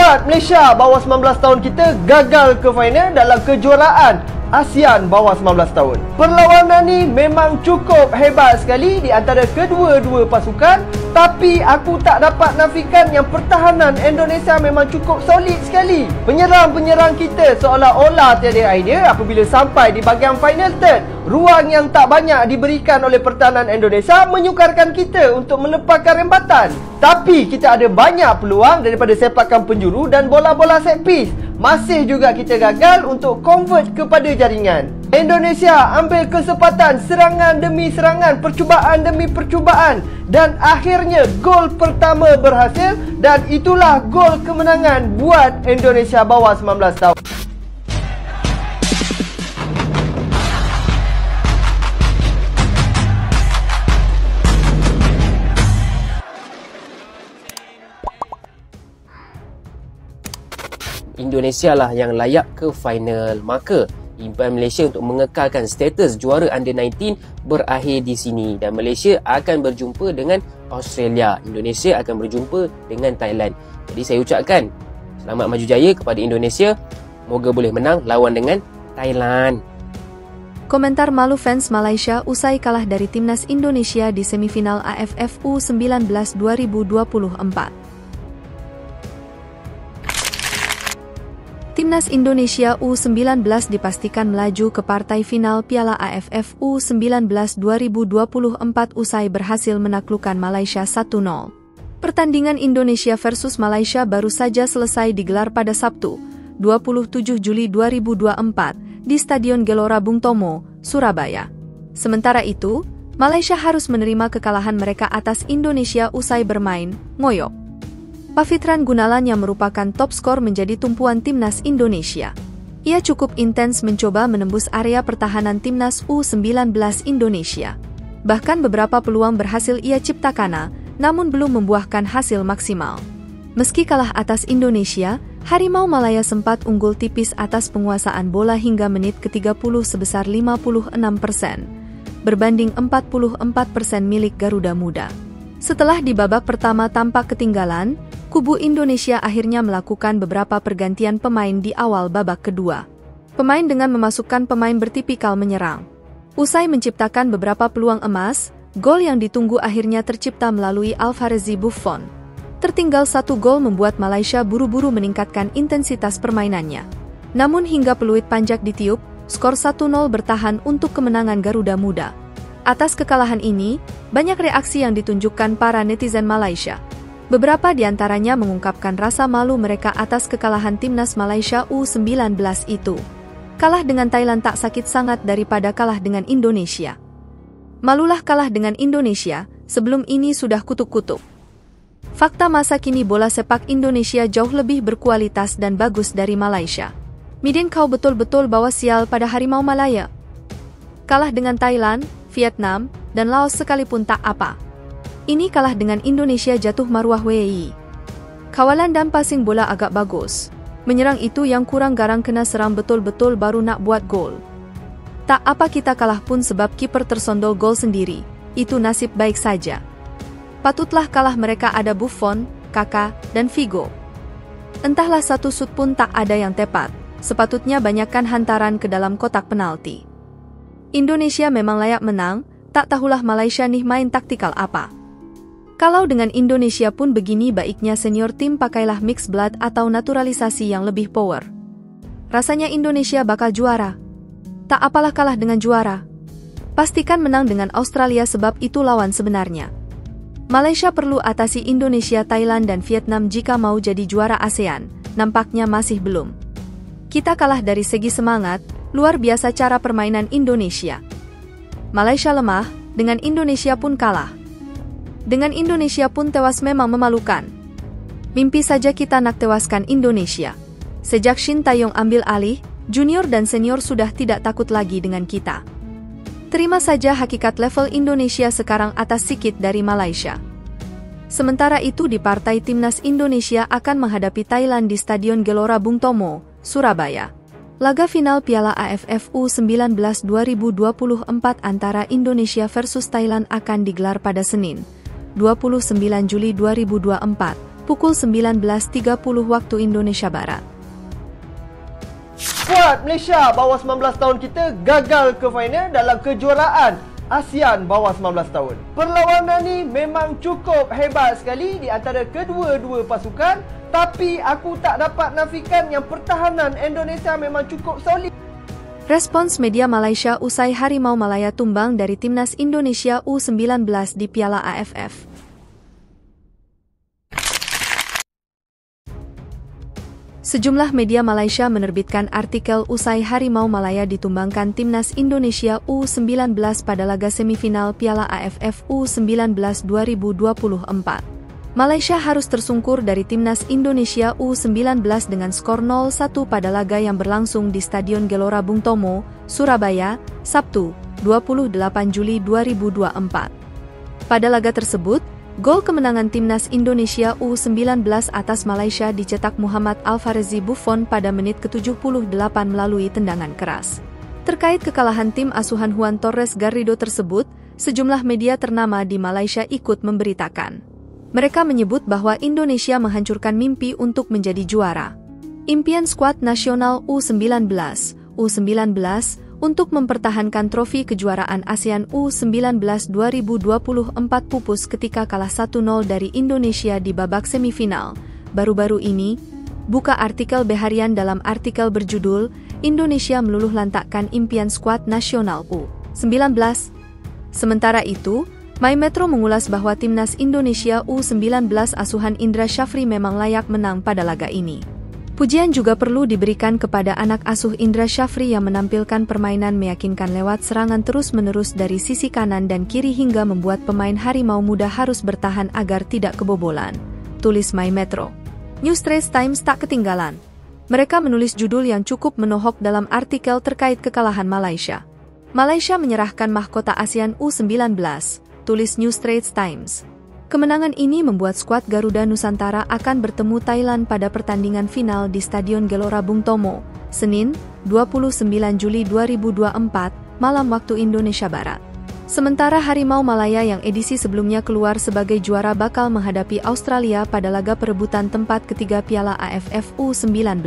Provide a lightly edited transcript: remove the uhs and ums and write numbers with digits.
skuad Malaysia bawah 19 tahun kita gagal ke final dalam kejuaraan ASEAN bawah 19 tahun. Perlawanan ni memang cukup hebat sekali di antara kedua-dua pasukan, tapi aku tak dapat nafikan yang pertahanan Indonesia memang cukup solid sekali. Penyerang-penyerang kita seolah-olah tiada idea apabila sampai di bahagian final third. Ruang yang tak banyak diberikan oleh pertahanan Indonesia menyukarkan kita untuk melepaskan rembatan. Tapi kita ada banyak peluang daripada sepakan penjuru dan bola-bola set piece. Masih juga kita gagal untuk convert kepada jaringan. Indonesia ambil kesempatan serangan demi serangan, percubaan demi percubaan, dan akhirnya gol pertama berhasil, dan itulah gol kemenangan buat Indonesia bawah 19 tahun. Indonesia lah yang layak ke final. Maka impian Malaysia untuk mengekalkan status juara Under 19 berakhir di sini, dan Malaysia akan berjumpa dengan Australia. Indonesia akan berjumpa dengan Thailand. Jadi saya ucapkan selamat maju jaya kepada Indonesia. Moga boleh menang lawan dengan Thailand. Komentar malu fans Malaysia usai kalah dari timnas Indonesia di semifinal AFF U19 2024. Timnas Indonesia U19 dipastikan melaju ke partai final Piala AFF U19 2024 usai berhasil menaklukkan Malaysia 1-0. Pertandingan Indonesia versus Malaysia baru saja selesai digelar pada Sabtu, 27 Juli 2024 di Stadion Gelora Bung Tomo, Surabaya. Sementara itu, Malaysia harus menerima kekalahan mereka atas Indonesia usai bermain ngoyok. Pavitran Gunalan yang merupakan top skor menjadi tumpuan timnas Indonesia. Ia cukup intens mencoba menembus area pertahanan timnas U19 Indonesia. Bahkan beberapa peluang berhasil ia ciptakan, namun belum membuahkan hasil maksimal. Meski kalah atas Indonesia, Harimau Malaya sempat unggul tipis atas penguasaan bola hingga menit ke-30 sebesar 56%, berbanding 44% milik Garuda Muda. Setelah di babak pertama tampak ketinggalan, kubu Indonesia akhirnya melakukan beberapa pergantian pemain di awal babak kedua. Pemain dengan memasukkan pemain bertipikal menyerang. Usai menciptakan beberapa peluang emas, gol yang ditunggu akhirnya tercipta melalui Alvarezi Buffon. Tertinggal 1 gol membuat Malaysia buru-buru meningkatkan intensitas permainannya. Namun hingga peluit panjak ditiup, skor 1-0 bertahan untuk kemenangan Garuda Muda. Atas kekalahan ini, banyak reaksi yang ditunjukkan para netizen Malaysia. Beberapa di antaranya mengungkapkan rasa malu mereka atas kekalahan timnas Malaysia U19 itu. Kalah dengan Thailand tak sakit sangat daripada kalah dengan Indonesia. Malulah kalah dengan Indonesia, sebelum ini sudah kutuk-kutuk. Fakta masa kini bola sepak Indonesia jauh lebih berkualitas dan bagus dari Malaysia. Midin kau betul-betul bawa sial pada Harimau Malaya. Kalah dengan Thailand, Vietnam, dan Laos sekalipun tak apa. Ini kalah dengan Indonesia jatuh maruah WI. Kawalan dan passing bola agak bagus. Menyerang itu yang kurang garang, kena serang betul-betul baru nak buat gol. Tak apa kita kalah pun sebab kiper tersondol gol sendiri. Itu nasib baik saja. Patutlah kalah mereka ada Buffon, Kaka, dan Figo. Entahlah satu sut pun tak ada yang tepat. Sepatutnya banyakkan hantaran ke dalam kotak penalti. Indonesia memang layak menang, tak tahulah Malaysia nih main taktikal apa. Kalau dengan Indonesia pun begini, baiknya senior tim pakailah mixed blood atau naturalisasi yang lebih power. Rasanya Indonesia bakal juara. Tak apalah kalah dengan juara. Pastikan menang dengan Australia sebab itu lawan sebenarnya. Malaysia perlu atasi Indonesia, Thailand dan Vietnam jika mau jadi juara ASEAN, nampaknya masih belum. Kita kalah dari segi semangat, luar biasa cara permainan Indonesia. Malaysia lemah, dengan Indonesia pun kalah. Dengan Indonesia pun tewas memang memalukan. Mimpi saja kita nak tewaskan Indonesia. Sejak Shin Taeyong ambil alih, junior dan senior sudah tidak takut lagi dengan kita. Terima saja hakikat level Indonesia sekarang atas sikit dari Malaysia. Sementara itu di partai timnas Indonesia akan menghadapi Thailand di Stadion Gelora Bung Tomo, Surabaya. Laga final Piala AFF U19 2024 antara Indonesia versus Thailand akan digelar pada Senin, 29 Juli 2024, pukul 19.30 waktu Indonesia Barat. Skuad Malaysia bawah 19 tahun kita gagal ke final dalam kejuaraan ASEAN bawah 19 tahun. Perlawanan ni memang cukup hebat sekali di antara kedua-dua pasukan, tapi aku tak dapat nafikan yang pertahanan Indonesia memang cukup solid. Respons media Malaysia usai Harimau Malaya tumbang dari Timnas Indonesia U19 di Piala AFF. Sejumlah media Malaysia menerbitkan artikel usai Harimau Malaya ditumbangkan Timnas Indonesia U19 pada laga semifinal Piala AFF U19 2024. Malaysia harus tersungkur dari Timnas Indonesia U19 dengan skor 0-1 pada laga yang berlangsung di Stadion Gelora Bung Tomo, Surabaya, Sabtu, 28 Juli 2024. Pada laga tersebut, gol kemenangan Timnas Indonesia U19 atas Malaysia dicetak Muhammad Alfarezi Buffon pada menit ke-78 melalui tendangan keras. Terkait kekalahan tim asuhan Juan Torres Garrido tersebut, sejumlah media ternama di Malaysia ikut memberitakan. Mereka menyebut bahwa Indonesia menghancurkan mimpi untuk menjadi juara. Impian skuad nasional U19 untuk mempertahankan trofi kejuaraan ASEAN U19 2024 pupus ketika kalah 1-0 dari Indonesia di babak semifinal. Baru-baru ini, buka artikel Beharian dalam artikel berjudul Indonesia meluluh lantakkan impian skuad nasional U19. Sementara itu, My Metro mengulas bahwa Timnas Indonesia U19 asuhan Indra Syafri memang layak menang pada laga ini. Pujian juga perlu diberikan kepada anak asuh Indra Syafri yang menampilkan permainan meyakinkan lewat serangan terus-menerus dari sisi kanan dan kiri hingga membuat pemain Harimau Muda harus bertahan agar tidak kebobolan. Tulis My Metro. New Straits Times tak ketinggalan. Mereka menulis judul yang cukup menohok dalam artikel terkait kekalahan Malaysia. Malaysia menyerahkan mahkota ASEAN U19. Tulis New Straits Times. Kemenangan ini membuat skuad Garuda Nusantara akan bertemu Thailand pada pertandingan final di Stadion Gelora Bung Tomo, Senin, 29 Juli 2024, malam waktu Indonesia Barat. Sementara Harimau Malaya yang edisi sebelumnya keluar sebagai juara bakal menghadapi Australia pada laga perebutan tempat ketiga Piala AFF U19.